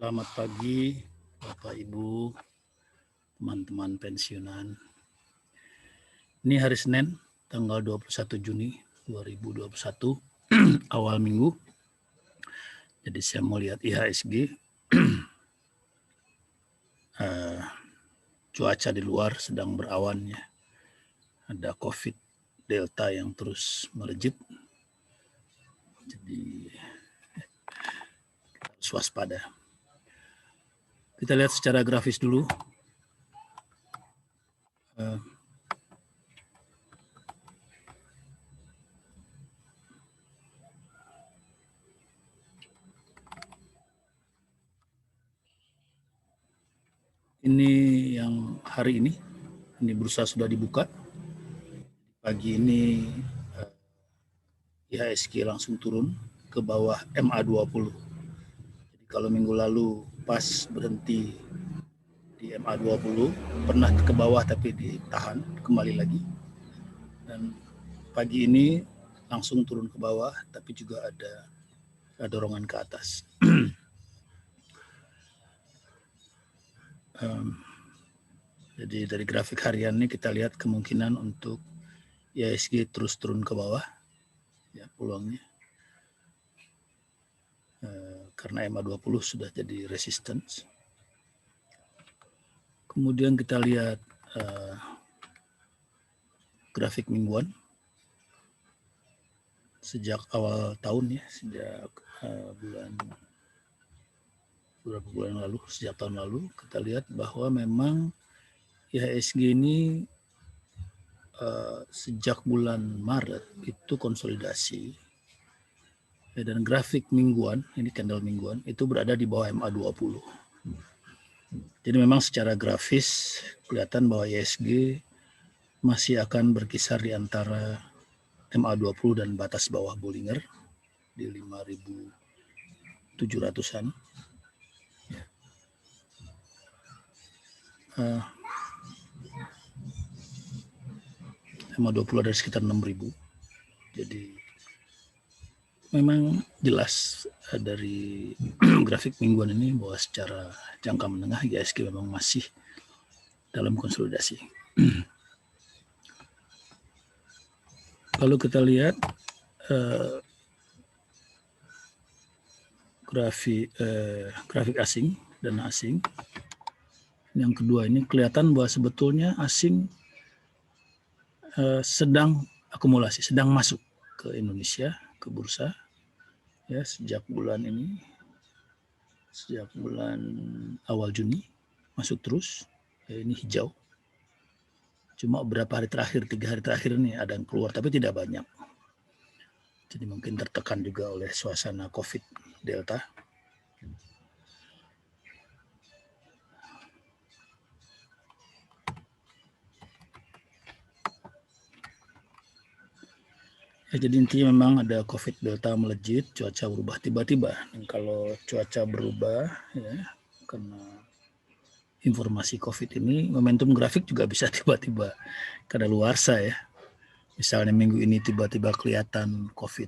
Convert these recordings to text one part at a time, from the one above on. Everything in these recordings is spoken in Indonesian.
Selamat pagi, Bapak Ibu, teman-teman pensiunan. Ini hari Senin, tanggal 21 Juni 2021, awal minggu. Jadi saya mau lihat IHSG. Cuaca di luar sedang berawan ya. Ada COVID Delta yang terus melejit. Jadi harus waspada. Kita lihat secara grafis dulu. Ini yang hari ini bursa sudah dibuka. Pagi ini IHSG langsung turun ke bawah MA20. Jadi kalau minggu lalu pas berhenti di MA20, pernah ke bawah tapi ditahan kembali lagi. Dan pagi ini langsung turun ke bawah tapi juga ada dorongan ke atas. Jadi dari grafik harian ini kita lihat kemungkinan untuk IHSG terus turun ke bawah ya peluangnya. Karena MA20 sudah jadi resistance. Kemudian kita lihat grafik mingguan sejak awal tahun ya, sejak beberapa bulan lalu, sejak tahun lalu kita lihat bahwa memang IHSG ini sejak bulan Maret itu konsolidasi ya, dan grafik mingguan, ini candle mingguan itu berada di bawah MA20. Jadi memang secara grafis kelihatan bahwa IHSG masih akan berkisar di antara MA20 dan batas bawah Bollinger di 5.700-an. MA20 ada sekitar 6.000. Jadi memang jelas dari grafik mingguan ini bahwa secara jangka menengah IHSG memang masih dalam konsolidasi. Lalu kita lihat grafik asing dan asing. Yang kedua ini kelihatan bahwa sebetulnya asing sedang akumulasi, sedang masuk ke Indonesia, ke bursa ya sejak bulan ini, sejak bulan awal Juni masuk terus ya, ini hijau. Cuma beberapa hari terakhir, 3 hari terakhir ini ada yang keluar tapi tidak banyak. Jadi mungkin tertekan juga oleh suasana COVID Delta. Ya, jadi intinya memang ada COVID Delta melejit, cuaca berubah tiba-tiba. Dan kalau cuaca berubah ya karena informasi COVID ini, momentum grafik juga bisa tiba-tiba kadaluarsa ya. Misalnya minggu ini tiba-tiba kelihatan COVID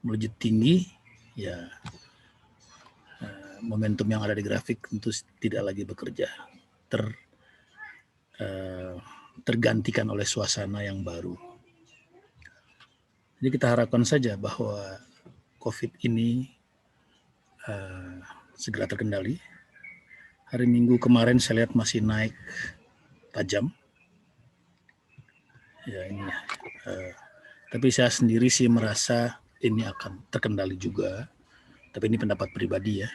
melejit tinggi, ya momentum yang ada di grafik tentu tidak lagi bekerja, tergantikan oleh suasana yang baru. Jadi kita harapkan saja bahwa COVID ini segera terkendali. Hari Minggu kemarin saya lihat masih naik tajam. Ya ini. Tapi saya sendiri sih merasa ini akan terkendali juga. Tapi ini pendapat pribadi ya.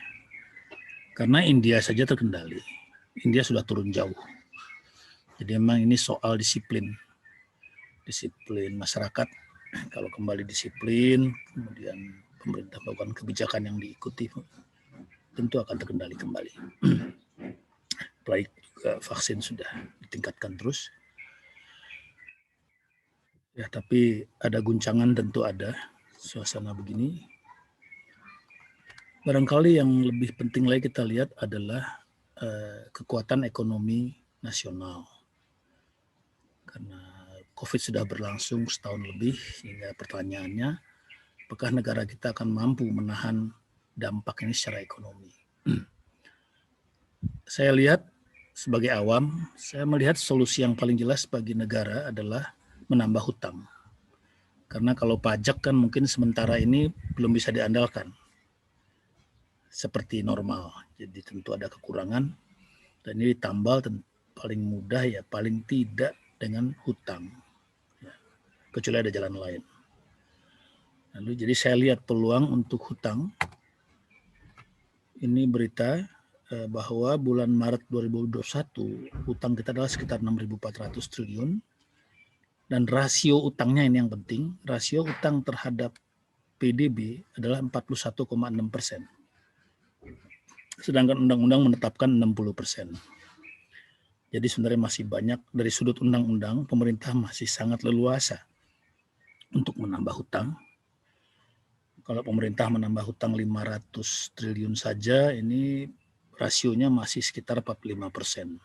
Karena India saja terkendali. India sudah turun jauh. Jadi memang ini soal disiplin masyarakat. Kalau kembali disiplin, kemudian pemerintah melakukan kebijakan yang diikuti, tentu akan terkendali kembali. Baik juga vaksin sudah ditingkatkan terus. Ya, tapi ada guncangan, tentu ada suasana begini. Barangkali yang lebih penting lagi kita lihat adalah kekuatan ekonomi nasional. Karena COVID sudah berlangsung setahun lebih, sehingga pertanyaannya, apakah negara kita akan mampu menahan dampak ini secara ekonomi? saya lihat sebagai awam, saya melihat solusi yang paling jelas bagi negara adalah menambah hutang. Karena kalau pajak kan mungkin sementara ini belum bisa diandalkan seperti normal. Jadi tentu ada kekurangan dan ini ditambal paling mudah ya paling tidak dengan hutang. Ya, kecuali ada jalan lain. Lalu jadi saya lihat peluang untuk hutang. Ini berita bahwa bulan Maret 2021 hutang kita adalah sekitar 6.400 triliun dan rasio utangnya ini yang penting, rasio utang terhadap PDB adalah 41,6%. Sedangkan undang-undang menetapkan 60%. Jadi sebenarnya masih banyak dari sudut undang-undang pemerintah masih sangat leluasa untuk menambah hutang. Kalau pemerintah menambah hutang 500 triliun saja, ini rasionya masih sekitar 45%.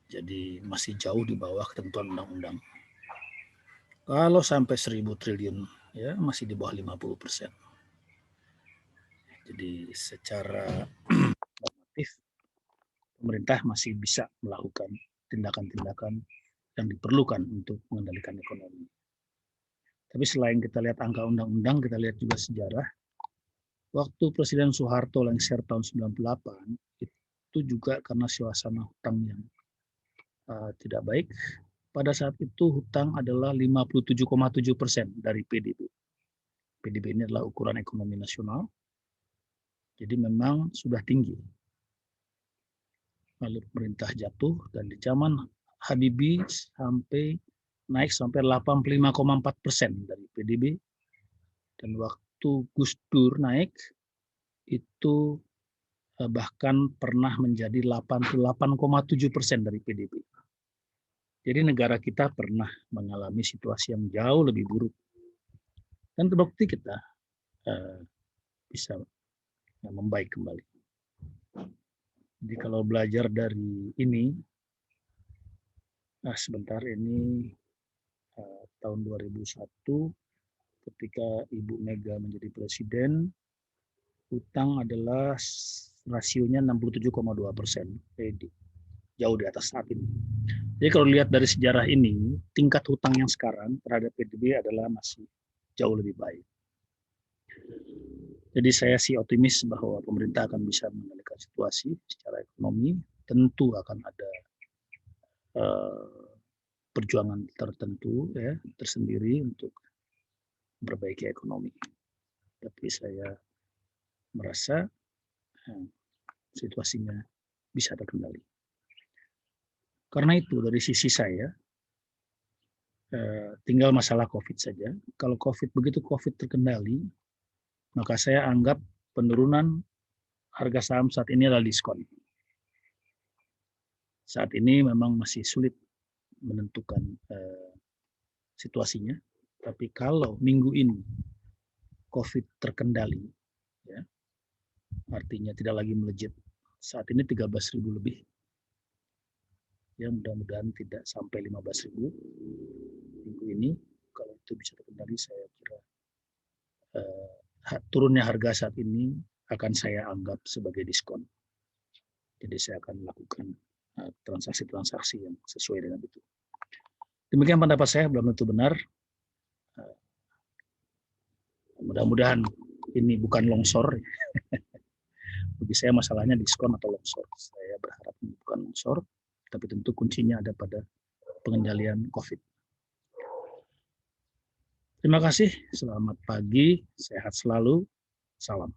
Jadi masih jauh di bawah ketentuan undang-undang. Kalau sampai 1.000 triliun, ya masih di bawah 50%. Jadi secara normatif, pemerintah masih bisa melakukan tindakan-tindakan yang diperlukan untuk mengendalikan ekonomi. Tapi selain kita lihat angka undang-undang, kita lihat juga sejarah. Waktu Presiden Soeharto lengser tahun 98, itu juga karena suasana hutang yang tidak baik. Pada saat itu hutang adalah 57,7% dari PDB. PDB ini adalah ukuran ekonomi nasional. Jadi memang sudah tinggi. Lalu pemerintah jatuh dan di zaman Habibie naik sampai 85,4% dari PDB. Dan waktu Gus Dur naik itu bahkan pernah menjadi 88,7% dari PDB. Jadi negara kita pernah mengalami situasi yang jauh lebih buruk. Dan terbukti kita bisa membaik kembali. Jadi kalau belajar dari ini, sebentar ini tahun 2001 ketika Ibu Mega menjadi presiden, hutang adalah rasionya 67,2%, jauh di atas saat ini. Jadi kalau lihat dari sejarah ini, tingkat hutang yang sekarang terhadap PDB adalah masih jauh lebih baik. Jadi saya sih optimis bahwa pemerintah akan bisa mengendalikan situasi secara ekonomi. Tentu akan ada perjuangan tertentu ya tersendiri untuk memperbaiki ekonomi. Tapi saya merasa situasinya bisa terkendali. Karena itu dari sisi saya tinggal masalah COVID saja. Kalau begitu COVID terkendali, maka saya anggap penurunan harga saham saat ini adalah diskon. Saat ini memang masih sulit menentukan situasinya, tapi kalau minggu ini COVID terkendali, ya, artinya tidak lagi melejit. Saat ini 13.000 lebih. Ya mudah-mudahan tidak sampai 15.000 minggu ini. Kalau itu bisa terkendali, saya kira turunnya harga saat ini akan saya anggap sebagai diskon. Jadi saya akan melakukan transaksi-transaksi yang sesuai dengan itu. Demikian pendapat saya, belum tentu benar. Mudah-mudahan ini bukan longsor. Bagi saya masalahnya diskon atau longsor. Saya berharap ini bukan longsor, tapi tentu kuncinya ada pada pengendalian COVID. Terima kasih, selamat pagi, sehat selalu, salam.